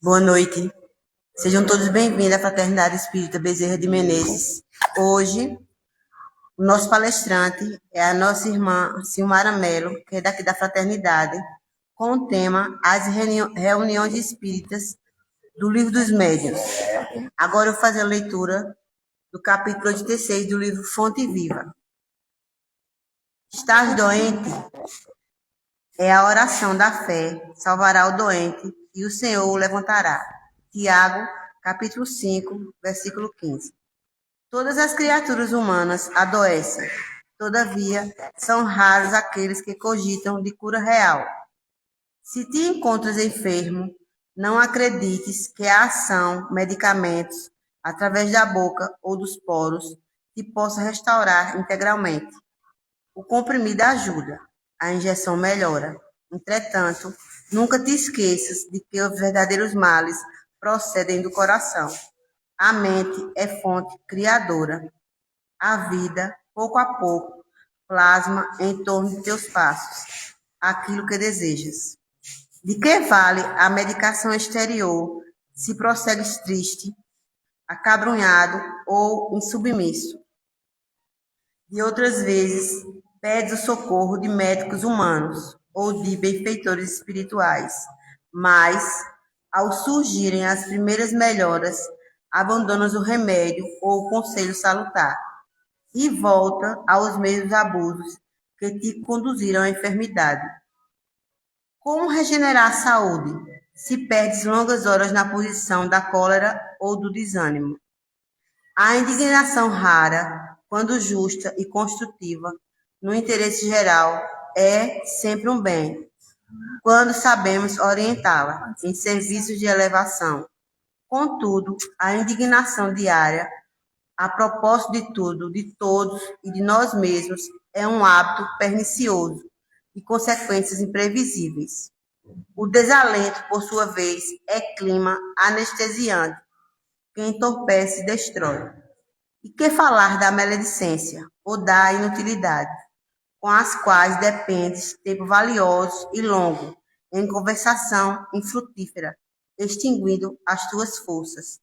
Boa noite. Sejam todos bem-vindos à Fraternidade Espírita Bezerra de Menezes. Hoje, o nosso palestrante é a nossa irmã Silmara Mello, que é daqui da Fraternidade, com o tema As Reuniões Espíritas do Livro dos Médiuns. Agora eu vou fazer a leitura do capítulo 86 do livro Fonte Viva. Estás doente? É a oração da fé, salvará o doente e o Senhor o levantará. Tiago, capítulo 5, versículo 15. Todas as criaturas humanas adoecem, todavia são raros aqueles que cogitam de cura real. Se te encontras enfermo, não acredites que a ação, medicamentos, através da boca ou dos poros, te possa restaurar integralmente. O comprimido ajuda, a injeção melhora. Entretanto, nunca te esqueças de que os verdadeiros males procedem do coração. A mente é fonte criadora. A vida, pouco a pouco, plasma em torno de teus passos aquilo que desejas. De que vale a medicação exterior se prossegues triste, acabrunhado ou insubmisso? De outras vezes, pedes o socorro de médicos humanos ou de benfeitores espirituais, mas, ao surgirem as primeiras melhoras, abandonas o remédio ou o conselho salutar e volta aos mesmos abusos que te conduziram à enfermidade. Como regenerar a saúde se perdes longas horas na posição da cólera ou do desânimo? A indignação rara, quando justa e construtiva, no interesse geral, é sempre um bem, quando sabemos orientá-la em serviços de elevação. Contudo, a indignação diária, a propósito de tudo, de todos e de nós mesmos, é um hábito pernicioso e consequências imprevisíveis. O desalento, por sua vez, é clima anestesiante, que entorpece e destrói. E que falar da maledicência ou da inutilidade, com as quais dependes tempo valioso e longo, em conversação infrutífera, extinguindo as tuas forças?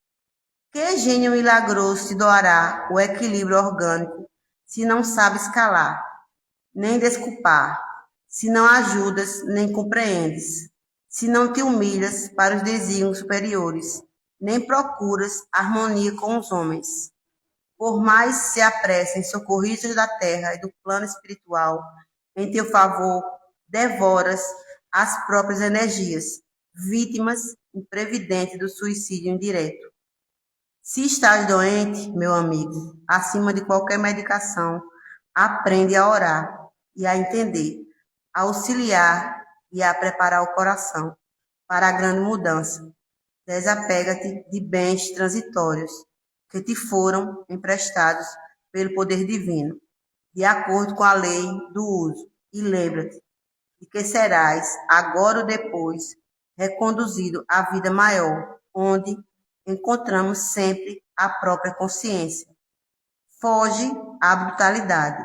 Que gênio milagroso te doará o equilíbrio orgânico, se não sabes calar, nem desculpar, se não ajudas, nem compreendes, se não te humilhas para os desígnios superiores, nem procuras harmonia com os homens? Por mais se apressem socorristas da terra e do plano espiritual, em teu favor, devoras as próprias energias, vítimas imprevidentes do suicídio indireto. Se estás doente, meu amigo, acima de qualquer medicação, aprende a orar e a entender, a auxiliar e a preparar o coração para a grande mudança. Desapega-te de bens transitórios que te foram emprestados pelo poder divino, de acordo com a lei do uso, e lembra-te de que serás, agora ou depois, reconduzido à vida maior, onde encontramos sempre a própria consciência. Foge à brutalidade,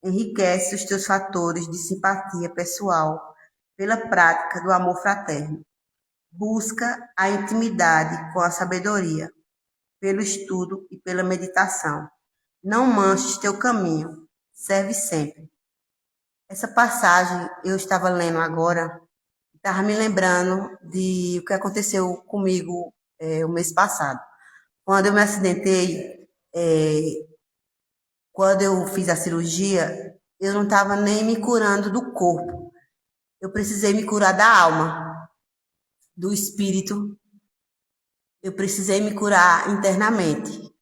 enriquece os teus fatores de simpatia pessoal pela prática do amor fraterno. Busca a intimidade com a sabedoria, pelo estudo e pela meditação. Não manches teu caminho, serve sempre. Essa passagem eu estava lendo agora, estava me lembrando de o que aconteceu comigo o mês passado. Quando eu me acidentei, quando eu fiz a cirurgia, eu não estava nem me curando do corpo. Eu precisei me curar da alma, do espírito. Eu precisei me curar internamente.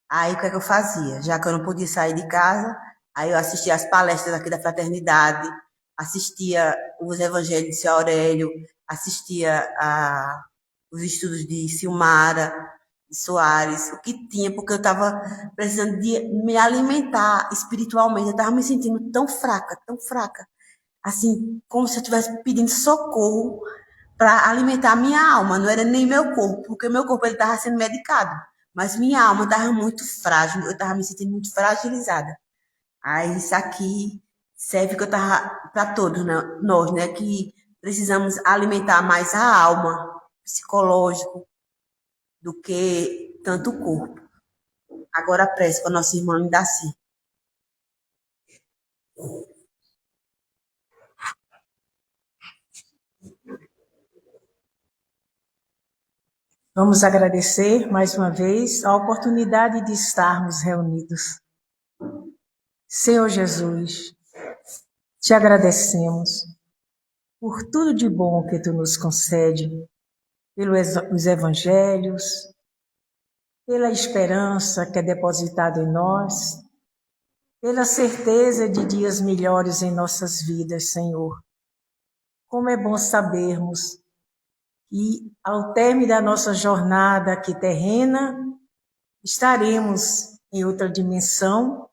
Aí, o que é que eu fazia? Já que eu não podia sair de casa, aí eu assistia as palestras aqui da Fraternidade, assistia os evangelhos de Seu Aurélio, assistia os estudos de Silmara, de Soares, o que tinha, porque eu estava precisando de me alimentar espiritualmente. Eu estava me sentindo tão fraca, assim, como se eu estivesse pedindo socorro para alimentar minha alma. Não era nem meu corpo, porque meu corpo estava sendo medicado, mas minha alma estava muito frágil, eu estava me sentindo muito fragilizada. Aí isso aqui serve que eu estava para todos, né? Nós, né, que precisamos alimentar mais a alma, psicológico do que tanto o corpo. Agora a prece para nossa irmã Lindaci. Vamos agradecer mais uma vez a oportunidade de estarmos reunidos. Senhor Jesus, te agradecemos por tudo de bom que tu nos concede, pelos evangelhos, pela esperança que é depositada em nós, pela certeza de dias melhores em nossas vidas, Senhor. Como é bom sabermos que, ao término da nossa jornada aqui terrena, estaremos em outra dimensão,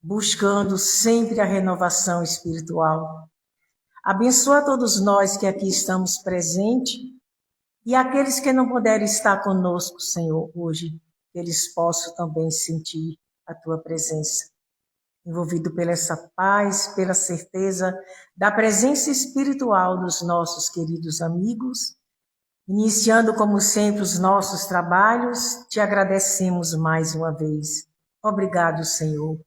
buscando sempre a renovação espiritual. Abençoa todos nós que aqui estamos presentes e aqueles que não puderem estar conosco, Senhor, hoje, que eles possam também sentir a tua presença. Envolvido pela essa paz, pela certeza da presença espiritual dos nossos queridos amigos. Iniciando, como sempre, os nossos trabalhos, te agradecemos mais uma vez. Obrigado, Senhor.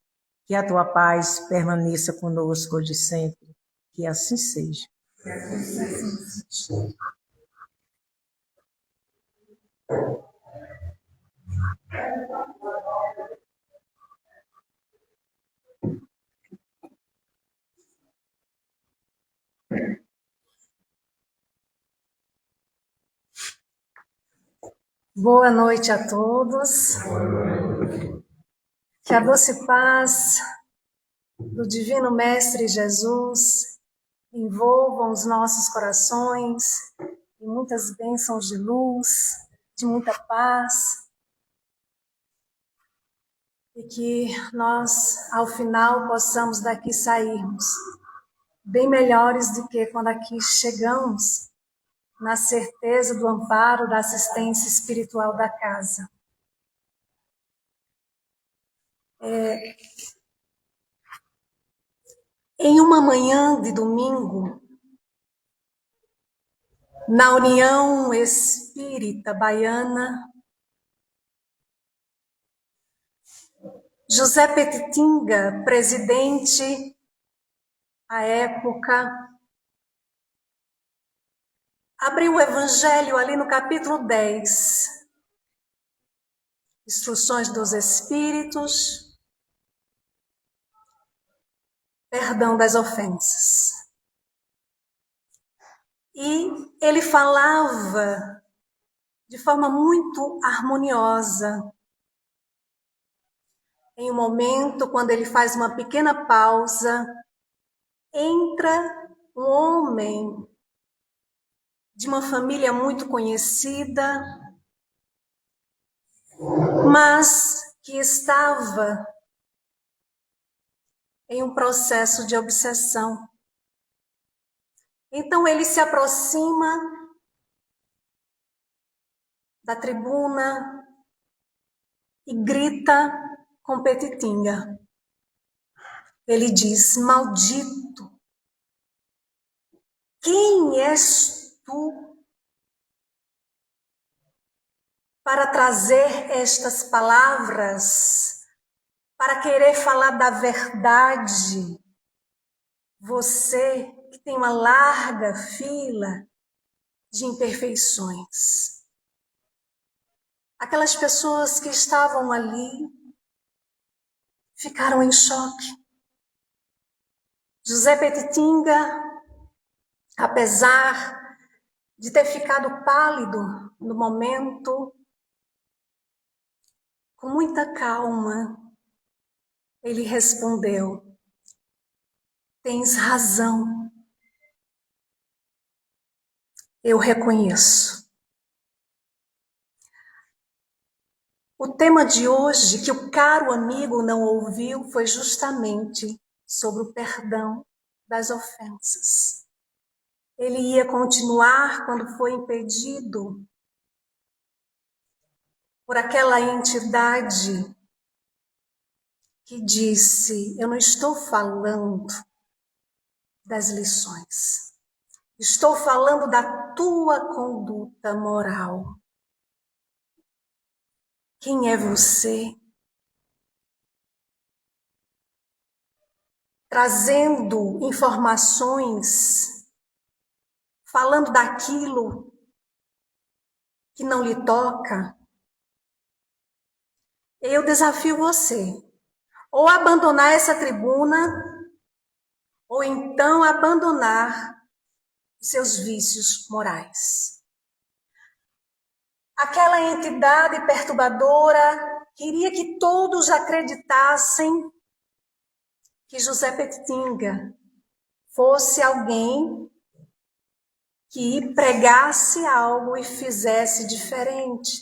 Que a tua paz permaneça conosco hoje e sempre. Que assim seja. Boa noite a todos. Que a doce paz do Divino Mestre Jesus envolvam os nossos corações em muitas bênçãos de luz, de muita paz. E que nós, ao final, possamos daqui sairmos bem melhores do que quando aqui chegamos, na certeza do amparo, da assistência espiritual da casa. Em uma manhã de domingo, na União Espírita Baiana, José Petitinga, presidente à época, abriu o Evangelho ali no capítulo 10, Instruções dos Espíritos, Perdão das Ofensas. E ele falava de forma muito harmoniosa. Em um momento, quando ele faz uma pequena pausa, entra um homem de uma família muito conhecida, mas que estava em um processo de obsessão. Então ele se aproxima da tribuna e grita com Petitinga. Ele diz: maldito, quem és tu para trazer estas palavras, para querer falar da verdade? Você que tem uma larga fila de imperfeições. Aquelas pessoas que estavam ali ficaram em choque. José Petitinga, apesar de ter ficado pálido no momento, com muita calma, ele respondeu: tens razão, eu reconheço. O tema de hoje, que o caro amigo não ouviu, foi justamente sobre o perdão das ofensas. Ele ia continuar quando foi impedido por aquela entidade que disse: eu não estou falando das lições, Estou falando da tua conduta moral. Quem é você? Trazendo informações, falando daquilo que não lhe toca. Eu desafio você, ou abandonar essa tribuna, ou então abandonar seus vícios morais. Aquela entidade perturbadora queria que todos acreditassem que José Petitinga fosse alguém que pregasse algo e fizesse diferente.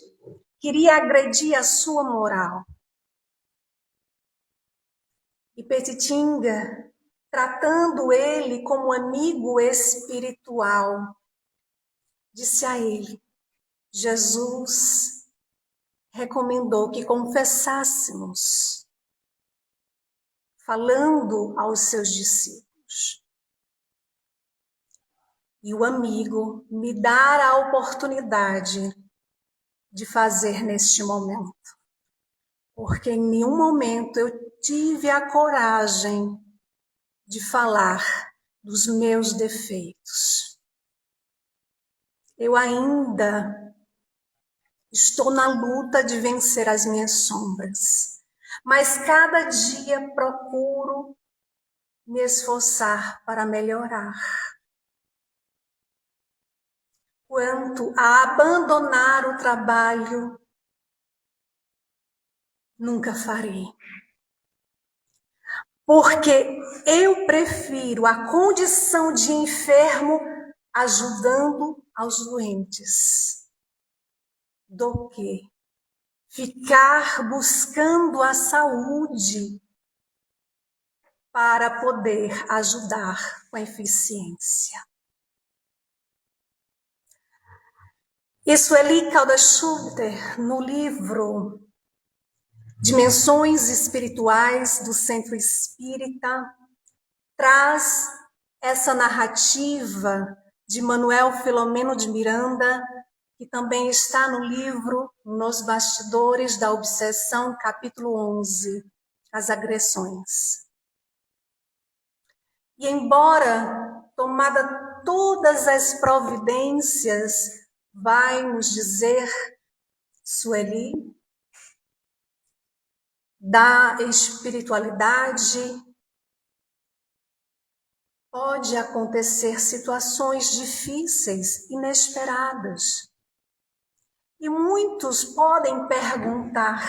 Queria agredir a sua moral. E Petitinga, tratando ele como amigo espiritual, disse a ele: Jesus recomendou que confessássemos, falando aos seus discípulos. E o amigo me dá a oportunidade de fazer neste momento. Porque em nenhum momento eu tive a coragem de falar dos meus defeitos. Eu ainda estou na luta de vencer as minhas sombras, mas cada dia procuro me esforçar para melhorar. Quanto a abandonar o trabalho, nunca farei. Porque eu prefiro a condição de enfermo ajudando aos doentes do que ficar buscando a saúde para poder ajudar com eficiência. E Sueli Caldas-Schulter, no livro Dimensões Espirituais do Centro Espírita, traz essa narrativa de Manuel Filomeno de Miranda, que também está no livro Nos Bastidores da Obsessão, capítulo 11, As Agressões. E embora tomada todas as providências, vai nos dizer Sueli, da espiritualidade, pode acontecer situações difíceis, inesperadas. E muitos podem perguntar,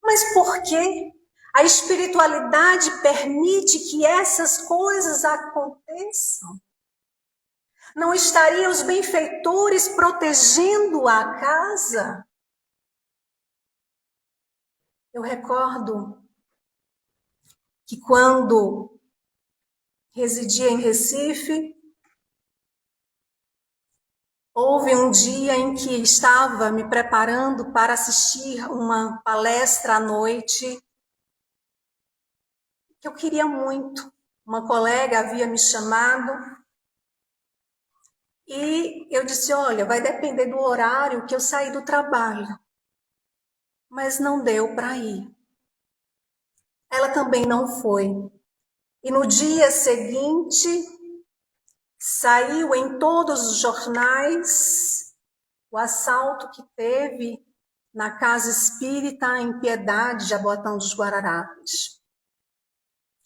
mas por quê? A espiritualidade permite que essas coisas aconteçam? Não estariam os benfeitores protegendo a casa? Eu recordo que quando residia em Recife, houve um dia em que estava me preparando para assistir uma palestra à noite, que eu queria muito. Uma colega havia me chamado e eu disse, olha, vai depender do horário que eu saí do trabalho. Mas não deu para ir. Ela também não foi. E no dia seguinte, saiu em todos os jornais o assalto que teve na Casa Espírita em Piedade, Jaboatão dos Guararapes,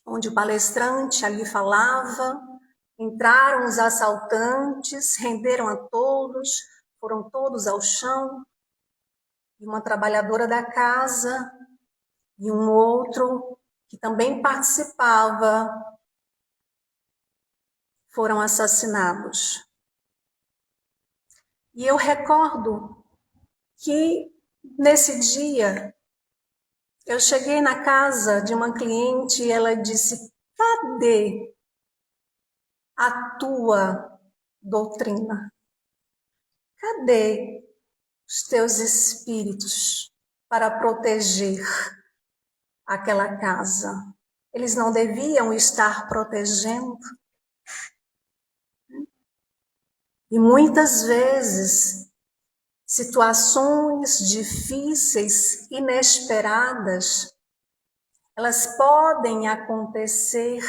onde o palestrante ali falava, entraram os assaltantes, renderam a todos, foram todos ao chão, e uma trabalhadora da casa e um outro que também participava foram assassinados. E eu recordo que nesse dia eu cheguei na casa de uma cliente e ela disse, cadê a tua doutrina? Cadê os teus espíritos para proteger aquela casa? Eles não deviam estar protegendo? E muitas vezes, situações difíceis, inesperadas, elas podem acontecer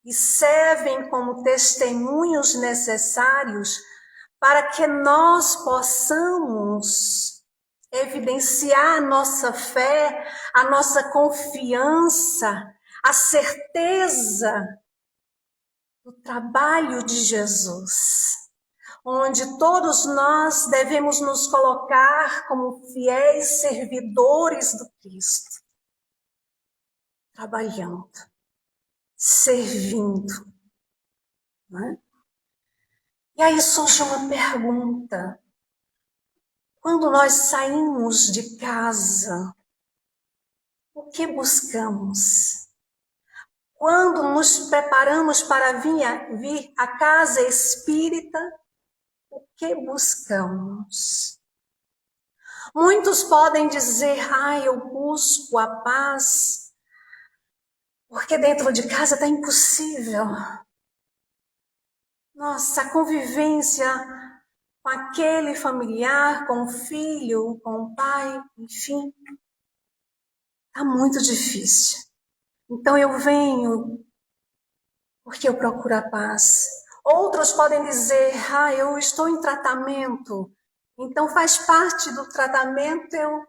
e servem como testemunhos necessários para que nós possamos evidenciar a nossa fé, a nossa confiança, a certeza do trabalho de Jesus, onde todos nós devemos nos colocar como fiéis servidores do Cristo, trabalhando, servindo, né? E aí surge uma pergunta. Quando nós saímos de casa, o que buscamos? Quando nos preparamos para vir à casa espírita, o que buscamos? Muitos podem dizer, eu busco a paz, porque dentro de casa está impossível. Nossa, a convivência com aquele familiar, com o filho, com o pai, enfim, está muito difícil. Então eu venho porque eu procuro a paz. Outros podem dizer, eu estou em tratamento, então faz parte do tratamento eu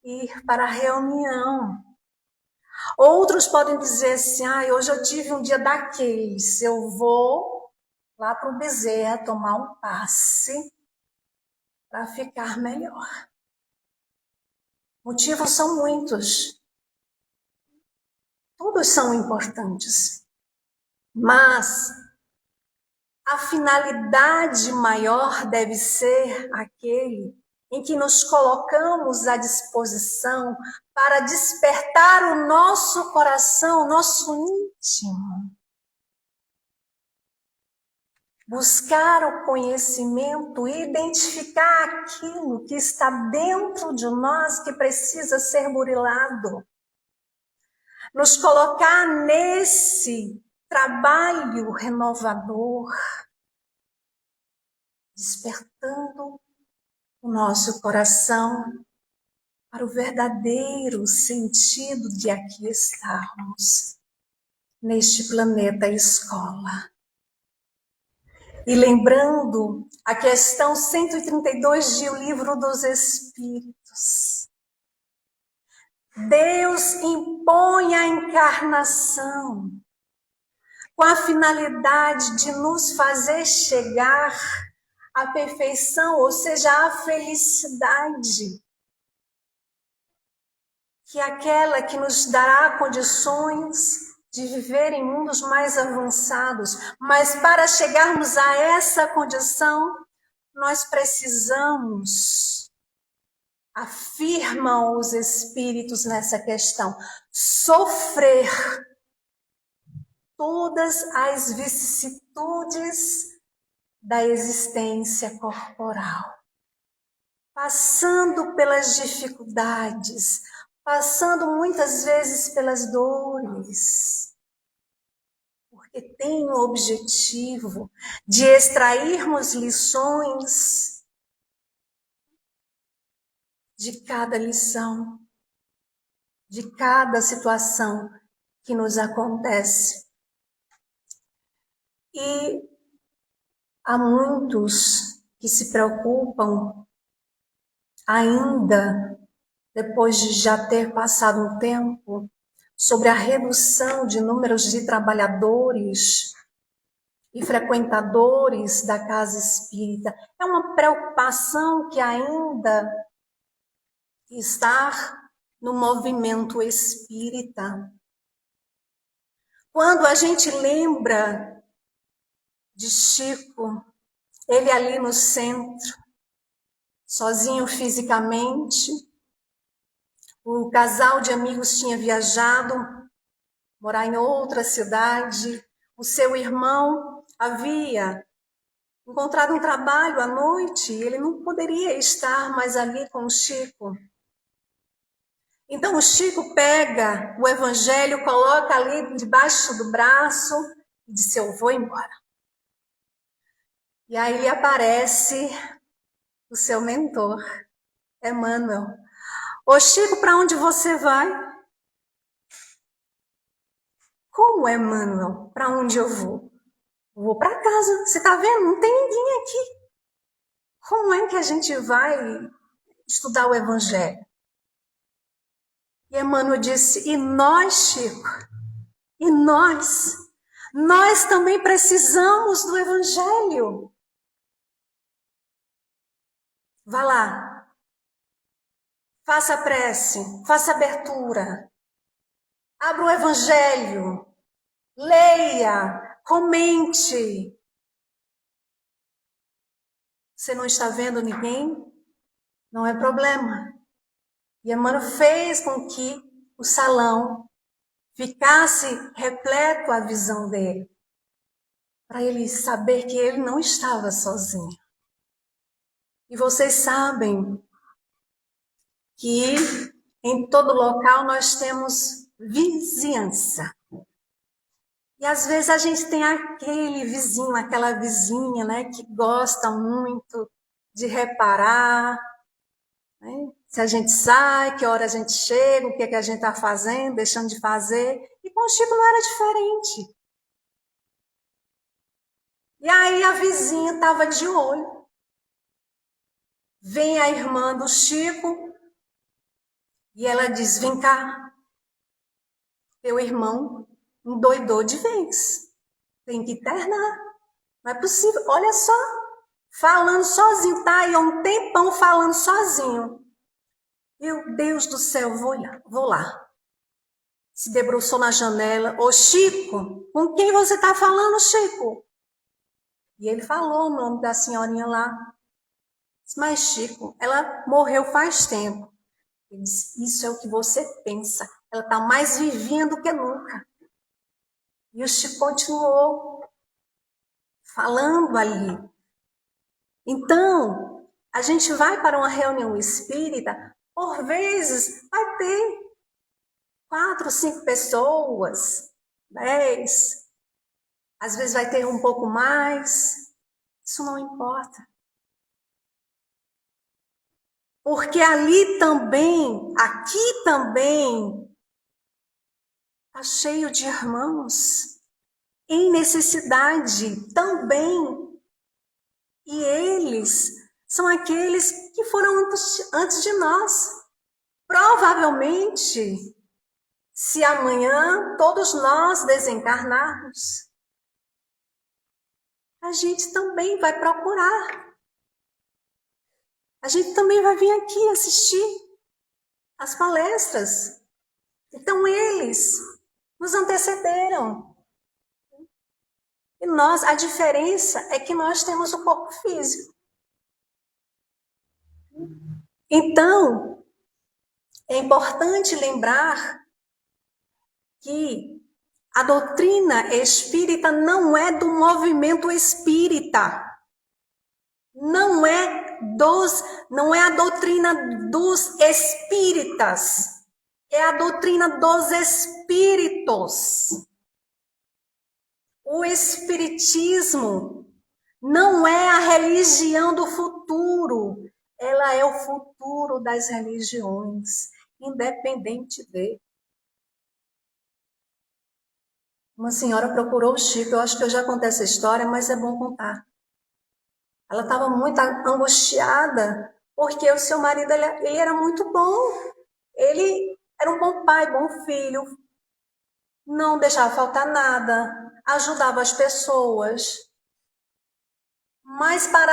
ir para a reunião. Outros podem dizer assim, hoje eu tive um dia daqueles, eu vou lá para o Bezerra tomar um passe para ficar melhor. Motivos são muitos. Todos são importantes. Mas a finalidade maior deve ser aquele em que nos colocamos à disposição para despertar o nosso coração, o nosso íntimo. Buscar o conhecimento, identificar aquilo que está dentro de nós que precisa ser burilado. Nos colocar nesse trabalho renovador, despertando o nosso coração para o verdadeiro sentido de aqui estarmos, neste planeta escola. E lembrando a questão 132 de O Livro dos Espíritos. Deus impõe a encarnação com a finalidade de nos fazer chegar à perfeição, ou seja, à felicidade, que é aquela que nos dará condições de viver em mundos mais avançados. Mas para chegarmos a essa condição, nós precisamos, afirmam os espíritos nessa questão, sofrer todas as vicissitudes da existência corporal, passando pelas dificuldades, passando muitas vezes pelas dores, porque tem o objetivo de extrairmos lições de cada lição, de cada situação que nos acontece. E há muitos que se preocupam ainda, depois de já ter passado um tempo, sobre a redução de números de trabalhadores e frequentadores da casa espírita. É uma preocupação que ainda está no movimento espírita. Quando a gente lembra de Chico, ele ali no centro, sozinho fisicamente, o casal de amigos tinha viajado, morar em outra cidade, o seu irmão havia encontrado um trabalho à noite, ele não poderia estar mais ali com o Chico. Então o Chico pega o evangelho, coloca ali debaixo do braço e disse, eu vou embora. E aí lhe aparece o seu mentor, Emmanuel. Ô Chico, para onde você vai? Como, Emmanuel? Para onde eu vou? Vou para casa. Você está vendo? Não tem ninguém aqui. Como é que a gente vai estudar o Evangelho? E Emmanuel disse, e nós, Chico, e nós também precisamos do Evangelho. Vá lá, faça a prece, faça a abertura, abra o Evangelho, leia, comente. Você não está vendo ninguém? Não é problema. E Emmanuel fez com que o salão ficasse repleto a visão dele, para ele saber que ele não estava sozinho. E vocês sabem que em todo local nós temos vizinhança. E às vezes a gente tem aquele vizinho, aquela vizinha, né, que gosta muito de reparar, né? Se a gente sai, que hora a gente chega, o que é que a gente está fazendo, deixando de fazer. E com o Chico não era diferente. E aí a vizinha estava de olho. Vem a irmã do Chico e ela diz, vem cá, teu irmão endoidou de vez. Tem que internar. Não é possível. Olha só, falando sozinho, tá aí há um tempão falando sozinho. Meu Deus do céu, vou lá. Se debruçou na janela. Ô Chico, com quem você está falando, Chico? E ele falou o nome da senhorinha lá. Mas Chico, ela morreu faz tempo. Ele disse, isso é o que você pensa. Ela está mais vivinha do que nunca. E o Chico continuou falando ali. Então, a gente vai para uma reunião espírita, por vezes vai ter 4, 5 pessoas, 10. Às vezes vai ter um pouco mais. Isso não importa. Porque ali também, aqui também, está cheio de irmãos em necessidade também. E eles são aqueles que foram antes de nós. Provavelmente, se amanhã todos nós desencarnarmos, a gente também vai procurar. A gente também vai vir aqui assistir as palestras. Então, eles nos antecederam. E nós, a diferença é que nós temos o corpo físico. Então, é importante lembrar que a doutrina espírita não é do movimento espírita. Não é a doutrina dos espíritas. É a doutrina dos espíritos. O espiritismo não é a religião do futuro. Ela é o futuro das religiões, independente dele. Uma senhora procurou o Chico, eu acho que eu já contei essa história, mas é bom contar. Ela estava muito angustiada, porque o seu marido ele era muito bom. Ele era um bom pai, bom filho. Não deixava faltar nada, ajudava as pessoas. Mas para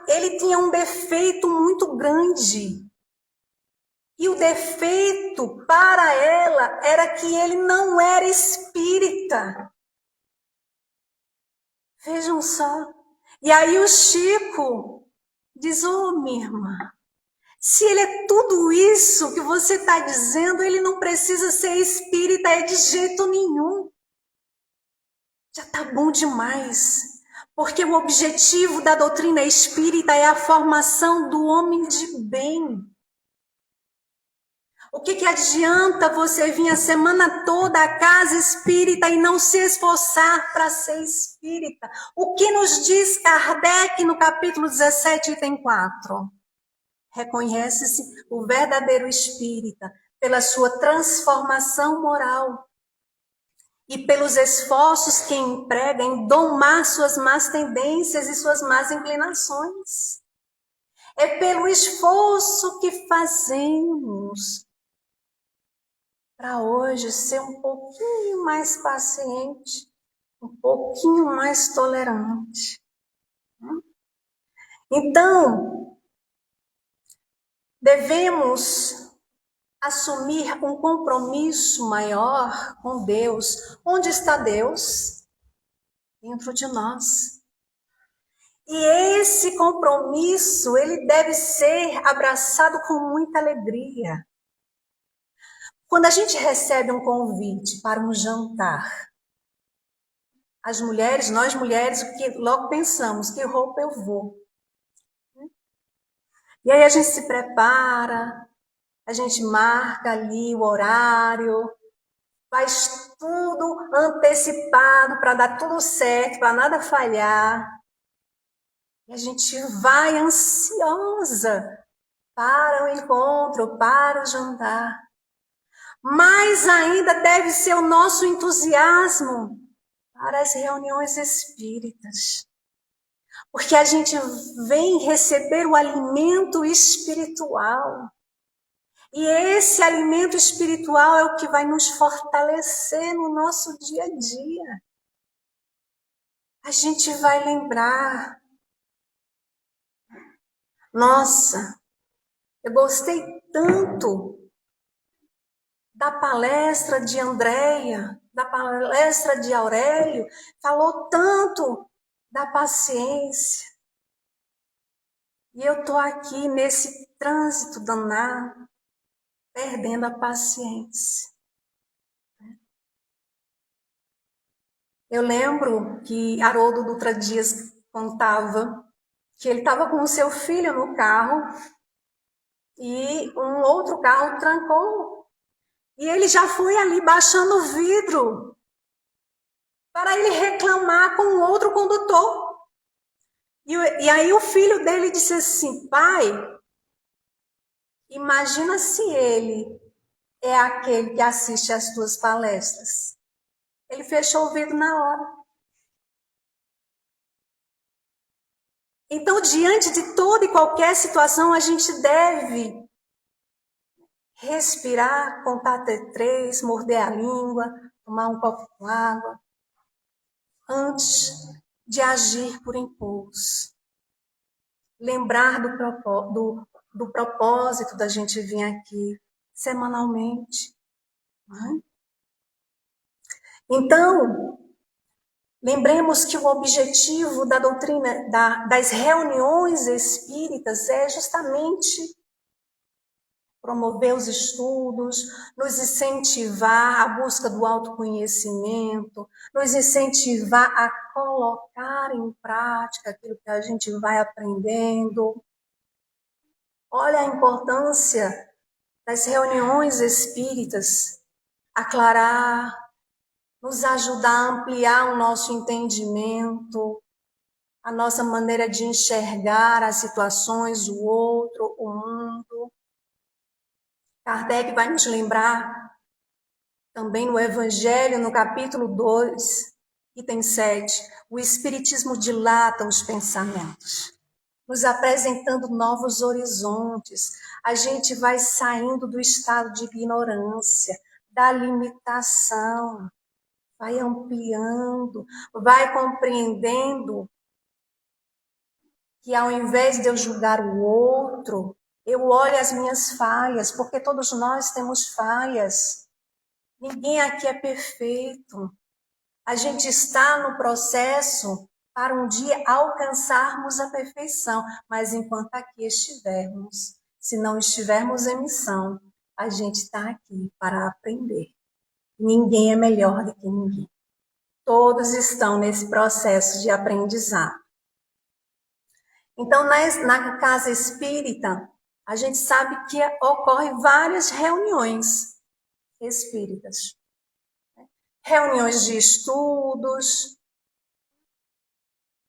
ele tinha um defeito muito grande. E o defeito para ela era que ele não era espírita. Vejam só. E aí o Chico diz, minha irmã, se ele é tudo isso que você está dizendo, ele não precisa ser espírita de jeito nenhum. Já está bom demais. Porque o objetivo da doutrina espírita é a formação do homem de bem. O que adianta você vir a semana toda à casa espírita e não se esforçar para ser espírita? O que nos diz Kardec no capítulo 17, item 4? Reconhece-se o verdadeiro espírita pela sua transformação moral e pelos esforços que emprega em domar suas más tendências e suas más inclinações. É pelo esforço que fazemos para hoje ser um pouquinho mais paciente, um pouquinho mais tolerante. Então, devemos assumir um compromisso maior com Deus. Onde está Deus? Dentro de nós. E esse compromisso, ele deve ser abraçado com muita alegria. Quando a gente recebe um convite para um jantar, as mulheres, nós mulheres, logo pensamos, que roupa eu vou? E aí a gente se prepara, a gente marca ali o horário, faz tudo antecipado para dar tudo certo, para nada falhar. E a gente vai ansiosa para o encontro, para o jantar. Mas ainda deve ser o nosso entusiasmo para as reuniões espíritas. Porque a gente vem receber o alimento espiritual. E esse alimento espiritual é o que vai nos fortalecer no nosso dia a dia. A gente vai lembrar. Nossa, eu gostei tanto da palestra de Andréia, da palestra de Aurélio, falou tanto da paciência. E eu estou aqui nesse trânsito danado, perdendo a paciência. Eu lembro que Haroldo Dutra Dias contava que ele estava com o seu filho no carro e um outro carro trancou. E ele já foi ali baixando o vidro para ele reclamar com o outro condutor. E aí o filho dele disse assim: pai, imagina se ele é aquele que assiste às tuas palestras. Ele fechou o vidro na hora. Então, diante de toda e qualquer situação, a gente deve respirar, contar até 3, morder a língua, tomar um copo com água, antes de agir por impulso. Lembrar do propósito da gente vir aqui semanalmente. Né? Então, lembremos que o objetivo da doutrina, das reuniões espíritas é justamente promover os estudos, nos incentivar à busca do autoconhecimento, nos incentivar a colocar em prática aquilo que a gente vai aprendendo. Olha a importância das reuniões espíritas, aclarar, nos ajudar a ampliar o nosso entendimento, a nossa maneira de enxergar as situações, o outro, o mundo. Kardec vai nos lembrar também no Evangelho, no capítulo 2, item 7, o Espiritismo dilata os pensamentos, nos apresentando novos horizontes. A gente vai saindo do estado de ignorância, da limitação, vai ampliando, vai compreendendo que ao invés de eu julgar o outro, eu olho as minhas falhas, porque todos nós temos falhas. Ninguém aqui é perfeito. A gente está no processo para um dia alcançarmos a perfeição. Mas enquanto aqui estivermos, se não estivermos em missão, a gente está aqui para aprender. Ninguém é melhor do que ninguém. Todos estão nesse processo de aprendizado. Então, na casa espírita, a gente sabe que ocorrem várias reuniões espíritas. Reuniões de estudos,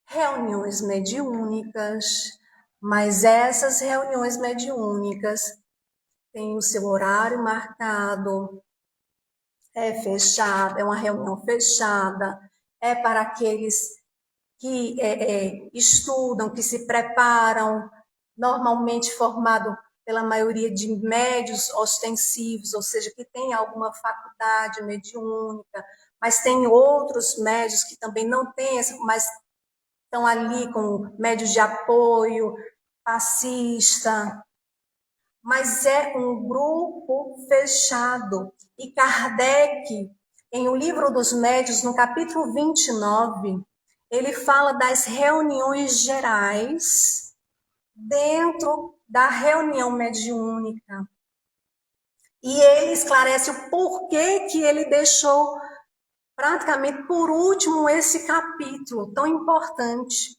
reuniões mediúnicas, mas essas reuniões mediúnicas têm o seu horário marcado, é fechada, é uma reunião fechada, é para aqueles que estudam, que se preparam, normalmente formado pela maioria de médios ostensivos, ou seja, que tem alguma faculdade mediúnica, mas tem outros médios que também não têm, mas estão ali com médios de apoio, passista, mas é um grupo fechado. E Kardec, em O Livro dos Médiuns, no capítulo 29, ele fala das reuniões gerais dentro da reunião mediúnica. E ele esclarece o porquê que ele deixou praticamente por último esse capítulo tão importante.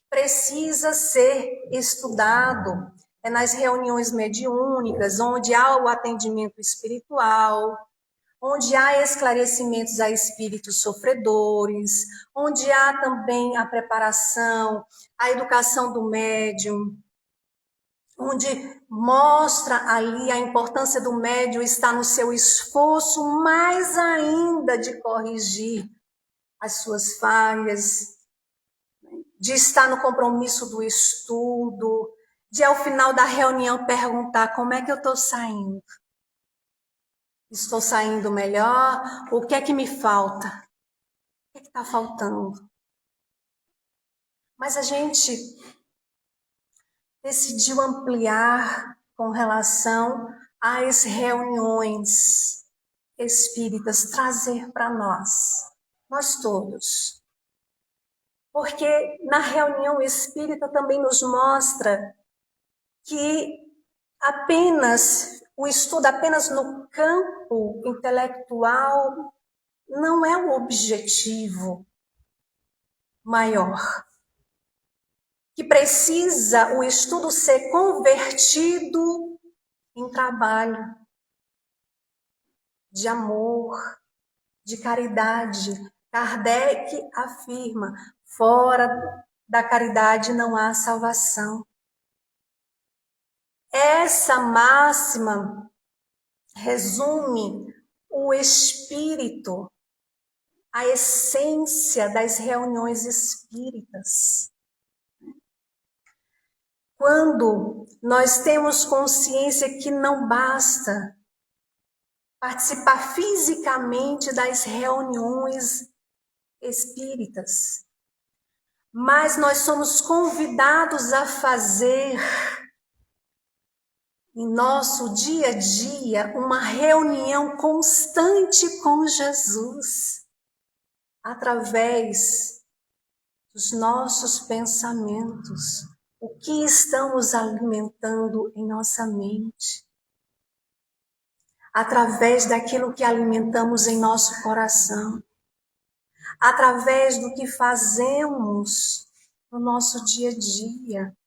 Precisa ser estudado nas reuniões mediúnicas, onde há o atendimento espiritual, onde há esclarecimentos a espíritos sofredores, onde há também a preparação, a educação do médium, onde mostra ali a importância do médium estar no seu esforço, mais ainda de corrigir as suas falhas, de estar no compromisso do estudo, de ao final da reunião perguntar como é que eu estou saindo. Estou saindo melhor? O que é que me falta? O que é que está faltando? Mas a gente decidiu ampliar com relação às reuniões espíritas, trazer para nós todos. Porque na reunião espírita também nos mostra que o estudo apenas no campo intelectual não é o objetivo maior. Que precisa o estudo ser convertido em trabalho de amor, de caridade. Kardec afirma, fora da caridade não há salvação. Essa máxima resume o espírito, a essência das reuniões espíritas. Quando nós temos consciência que não basta participar fisicamente das reuniões espíritas, mas nós somos convidados a fazer em nosso dia a dia uma reunião constante com Jesus, através dos nossos pensamentos, o que estamos alimentando em nossa mente, através daquilo que alimentamos em nosso coração, através do que fazemos no nosso dia a dia,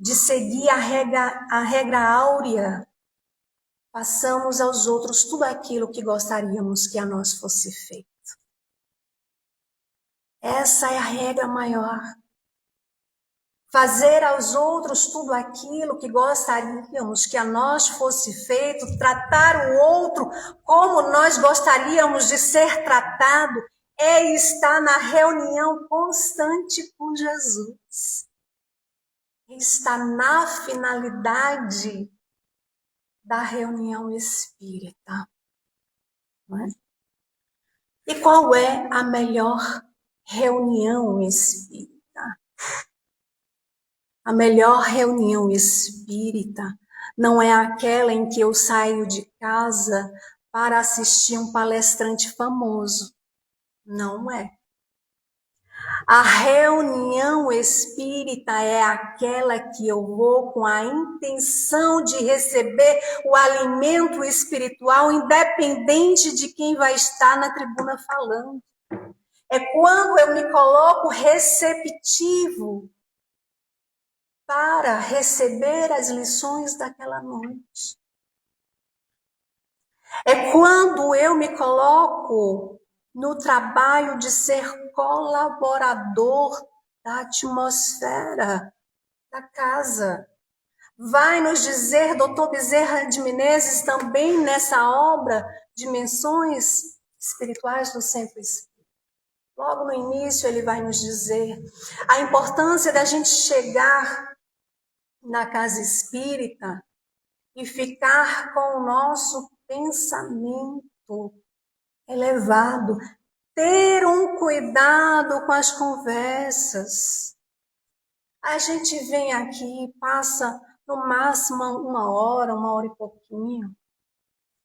de seguir a regra áurea, passamos aos outros tudo aquilo que gostaríamos que a nós fosse feito. Essa é a regra maior. Fazer aos outros tudo aquilo que gostaríamos que a nós fosse feito, tratar o outro como nós gostaríamos de ser tratado, é estar na reunião constante com Jesus. Está na finalidade da reunião espírita. Não é? E qual é a melhor reunião espírita? A melhor reunião espírita não é aquela em que eu saio de casa para assistir um palestrante famoso. Não é. A reunião espírita é aquela que eu vou com a intenção de receber o alimento espiritual, independente de quem vai estar na tribuna falando. É quando eu me coloco receptivo para receber as lições daquela noite. É quando eu me coloco no trabalho de ser colaborador da atmosfera da casa. Vai nos dizer, Dr. Bezerra de Menezes, também nessa obra, Dimensões Espirituais do Centro Espírita. Logo no início ele vai nos dizer a importância da gente chegar na casa espírita e ficar com o nosso pensamento elevado, ter um cuidado com as conversas. A gente vem aqui, passa no máximo uma hora e pouquinho.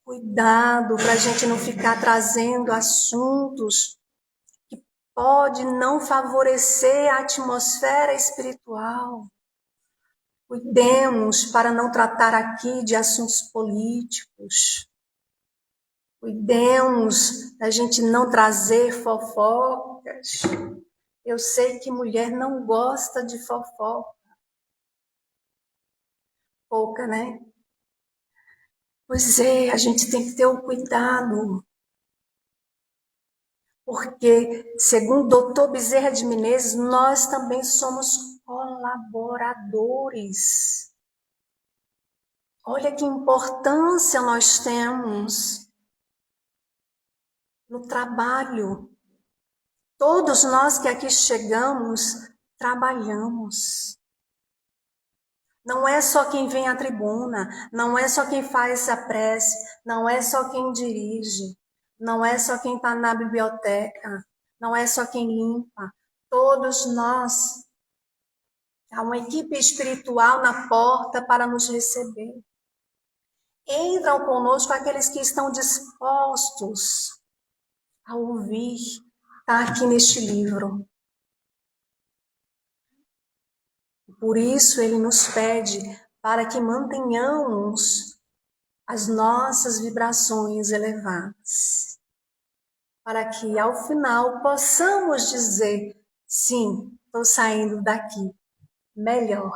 Cuidado para a gente não ficar trazendo assuntos que pode não favorecer a atmosfera espiritual. Cuidemos para não tratar aqui de assuntos políticos. Cuidemos da gente não trazer fofocas. Eu sei que mulher não gosta de fofoca. Pouca, né? Pois é, a gente tem que ter o cuidado. Porque, segundo o Dr. Bezerra de Menezes, nós também somos colaboradores. Olha que importância nós temos no trabalho. Todos nós que aqui chegamos, trabalhamos. Não é só quem vem à tribuna, não é só quem faz a prece, não é só quem dirige, não é só quem está na biblioteca, não é só quem limpa. Todos nós. Há uma equipe espiritual na porta para nos receber. Entram conosco aqueles que estão dispostos a ouvir. Está aqui neste livro. Por isso, ele nos pede para que mantenhamos as nossas vibrações elevadas. Para que, ao final, possamos dizer, sim, estou saindo daqui melhor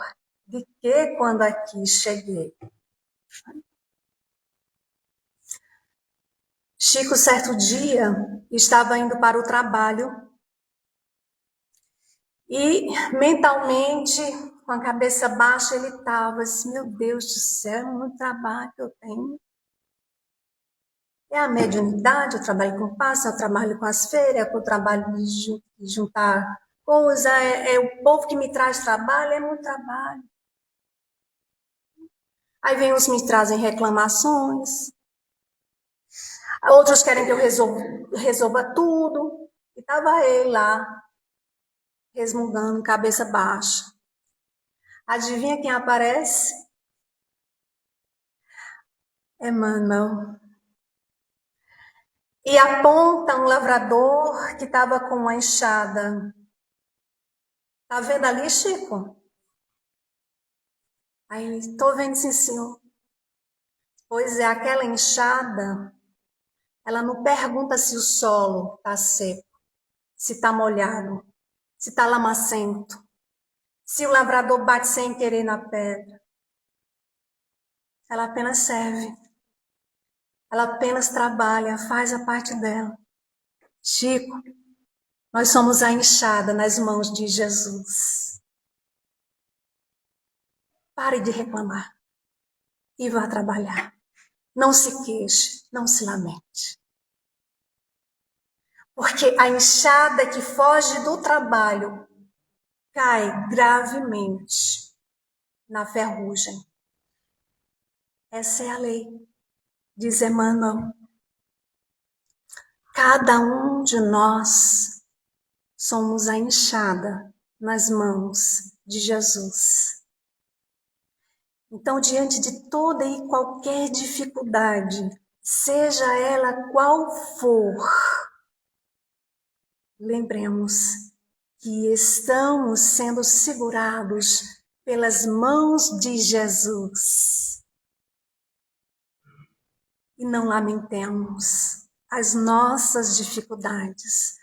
do que quando aqui cheguei. Chico, certo dia, estava indo para o trabalho e, mentalmente, com a cabeça baixa, ele estava assim, meu Deus do céu, é muito trabalho que eu tenho. É a mediunidade, eu trabalho com passe, eu trabalho com as feiras, eu trabalho de juntar coisa, é o povo que me traz trabalho, é muito trabalho. Aí vem uns me trazem reclamações, outros querem que eu resolva tudo. E estava ele lá, resmungando, cabeça baixa. Adivinha quem aparece? Emmanuel. E aponta um lavrador que estava com uma enxada. Tá vendo ali, Chico? Aí, estou vendo, sim, senhor. Pois é, aquela enxada, ela não pergunta se o solo está seco, se está molhado, se está lamacento, se o lavrador bate sem querer na pedra. Ela apenas serve. Ela apenas trabalha, faz a parte dela. Chico, nós somos a enxada nas mãos de Jesus. Pare de reclamar e vá trabalhar. Não se queixe, não se lamente. Porque a enxada que foge do trabalho cai gravemente na ferrugem. Essa é a lei, diz Emmanuel. Cada um de nós somos a enxada nas mãos de Jesus. Então, diante de toda e qualquer dificuldade, seja ela qual for, lembremos que estamos sendo segurados pelas mãos de Jesus. E não lamentemos as nossas dificuldades.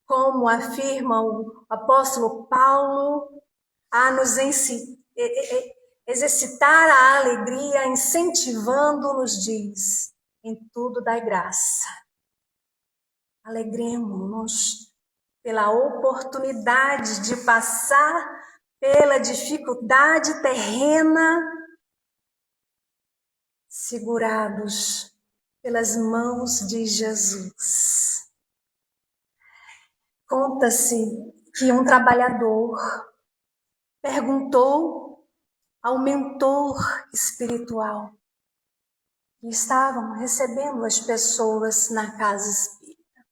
Como afirma o apóstolo Paulo, a nos exercitar a alegria, incentivando-nos, diz, em tudo dai graça. Alegremos-nos pela oportunidade de passar pela dificuldade terrena, segurados pelas mãos de Jesus. Conta-se que um trabalhador perguntou ao mentor espiritual que estavam recebendo as pessoas na casa espírita: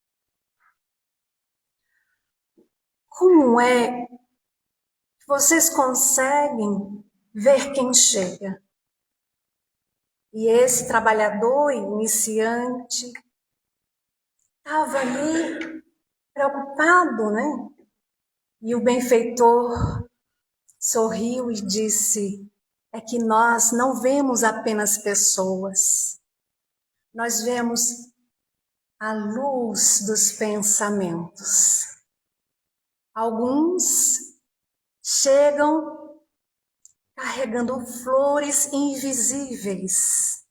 como é que vocês conseguem ver quem chega? E esse trabalhador iniciante estava ali preocupado, né? E o benfeitor sorriu e disse: é que nós não vemos apenas pessoas, nós vemos a luz dos pensamentos. Alguns chegam carregando flores invisíveis,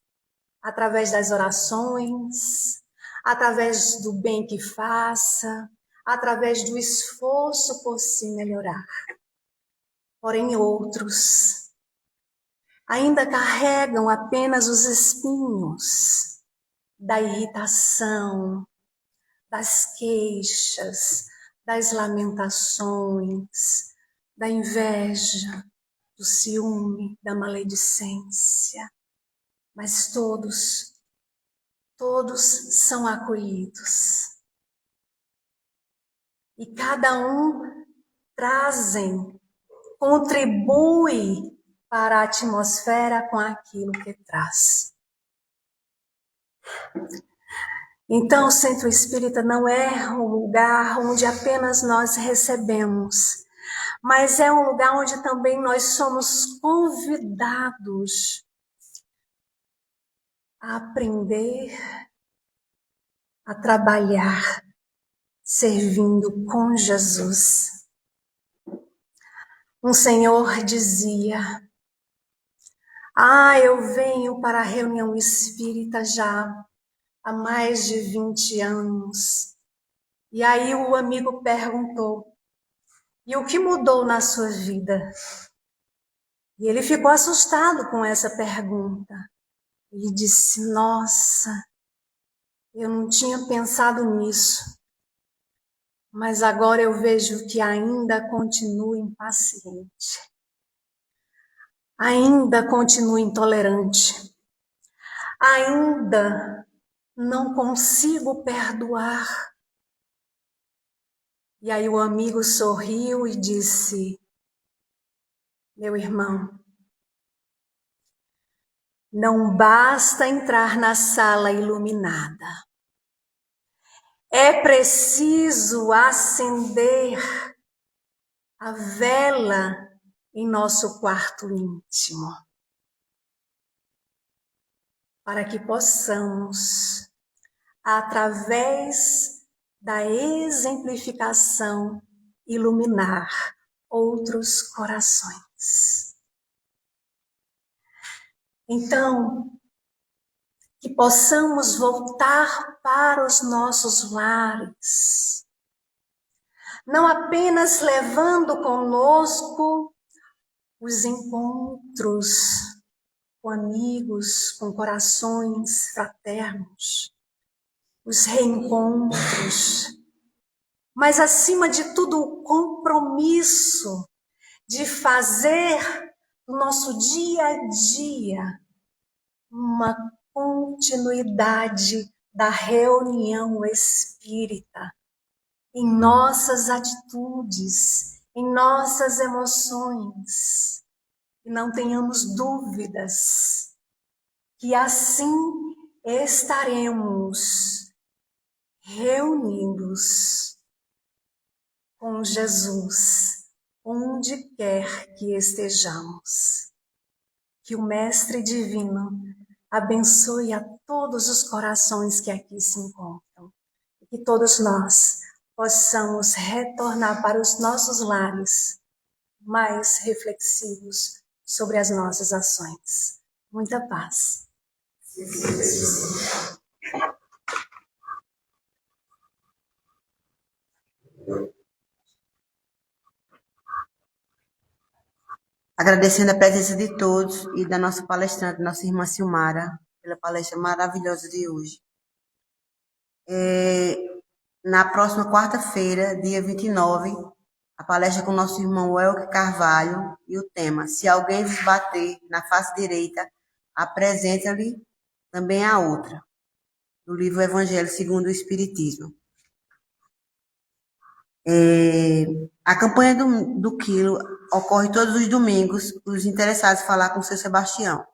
através das orações, através do bem que faça, através do esforço por se melhorar. Porém, outros ainda carregam apenas os espinhos da irritação, das queixas, das lamentações, da inveja, do ciúme, da maledicência. Mas todos são acolhidos. E cada um contribui para a atmosfera com aquilo que traz. Então, o Centro Espírita não é um lugar onde apenas nós recebemos, mas é um lugar onde também nós somos convidados a aprender, a trabalhar, servindo com Jesus. Um senhor dizia: eu venho para a reunião espírita já há mais de 20 anos. E aí o amigo perguntou: e o que mudou na sua vida? E ele ficou assustado com essa pergunta. Ele disse: nossa, eu não tinha pensado nisso, mas agora eu vejo que ainda continuo impaciente, ainda continuo intolerante, ainda não consigo perdoar. E aí o amigo sorriu e disse: meu irmão, não basta entrar na sala iluminada. É preciso acender a vela em nosso quarto íntimo, para que possamos, através da exemplificação, iluminar outros corações. Então, que possamos voltar para os nossos lares, não apenas levando conosco os encontros com amigos, com corações fraternos, os reencontros, mas acima de tudo o compromisso de fazer do nosso dia a dia uma continuidade da reunião espírita em nossas atitudes, em nossas emoções. E não tenhamos dúvidas que assim estaremos reunidos com Jesus, onde quer que estejamos. Que o Mestre Divino abençoe a todos os corações que aqui se encontram. E que todos nós possamos retornar para os nossos lares mais reflexivos, sobre as nossas ações. Muita paz. Agradecendo a presença de todos e da nossa palestrante, nossa irmã Silmara, pela palestra maravilhosa de hoje. Na próxima quarta-feira, dia 29, a palestra com nosso irmão Elke Carvalho e o tema: Se alguém vos bater na face direita, apresenta-lhe também a outra, do livro Evangelho segundo o Espiritismo. A campanha do Quilo ocorre todos os domingos, os interessados falar com o seu Sebastião.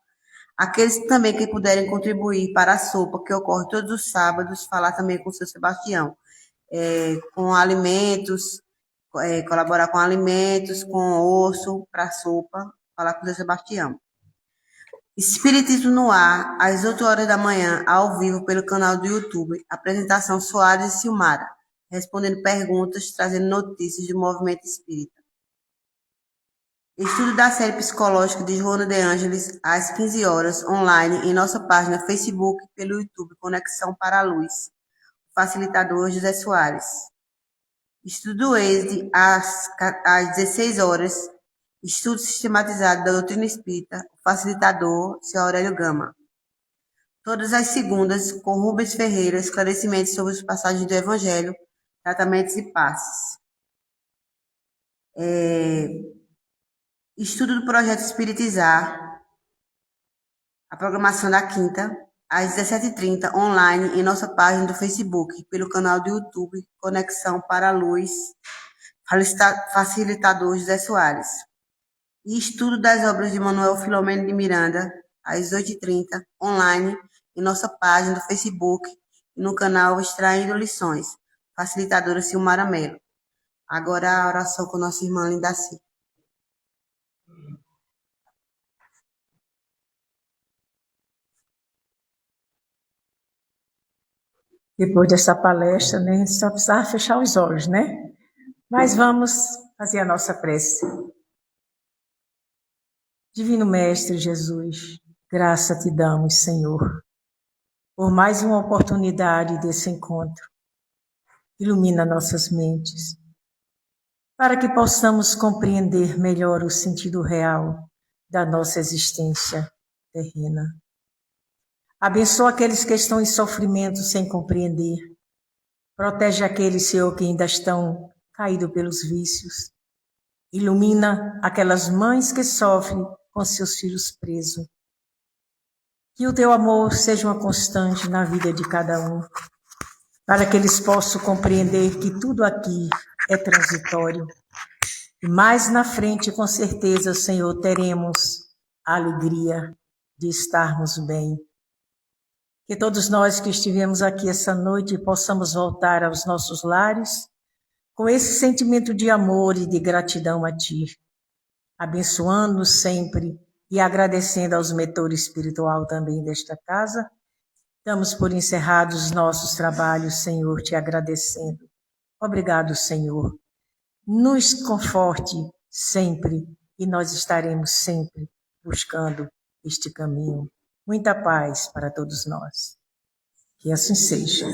Aqueles também que puderem contribuir para a sopa, que ocorre todos os sábados, falar também com o seu Sebastião. Com alimentos, colaborar com alimentos, com osso para a sopa, falar com o seu Sebastião. Espiritismo no ar, às 8 horas da manhã, ao vivo pelo canal do YouTube. Apresentação Soares e Silmara, respondendo perguntas, trazendo notícias do movimento espírita. Estudo da série psicológica de Joana de Ângeles, às 15 horas, online, em nossa página Facebook, pelo YouTube, Conexão para a Luz. Facilitador José Soares. Estudo ESD, às 16 horas, estudo sistematizado da doutrina espírita, facilitador, Sr. Aurélio Gama. Todas as segundas, com Rubens Ferreira, esclarecimentos sobre as passagens do Evangelho, tratamentos e passes. Estudo do projeto Espiritizar, a programação da quinta, às 17h30, online, em nossa página do Facebook, pelo canal do YouTube, Conexão para a Luz, facilitador José Soares. E estudo das obras de Manuel Filomeno de Miranda, às 8h30, online, em nossa página do Facebook e no canal Extraindo Lições, facilitadora Silmara Mello. Agora a oração com nossa irmã Lindaci. Depois dessa palestra, né, a gente só precisava fechar os olhos, né? Mas vamos fazer a nossa prece. Divino Mestre Jesus, graça te damos, Senhor, por mais uma oportunidade desse encontro. Ilumina nossas mentes, para que possamos compreender melhor o sentido real da nossa existência terrena. Abençoa aqueles que estão em sofrimento sem compreender. Protege aqueles, Senhor, que ainda estão caídos pelos vícios. Ilumina aquelas mães que sofrem com seus filhos presos. Que o teu amor seja uma constante na vida de cada um, para que eles possam compreender que tudo aqui é transitório. E mais na frente, com certeza, Senhor, teremos a alegria de estarmos bem. Que todos nós que estivemos aqui essa noite possamos voltar aos nossos lares com esse sentimento de amor e de gratidão a Ti, abençoando-nos sempre e agradecendo aos mentores espiritual também desta casa. Damos por encerrados os nossos trabalhos, Senhor, Te agradecendo. Obrigado, Senhor. Nos conforte sempre e nós estaremos sempre buscando este caminho. Muita paz para todos nós. Que assim seja.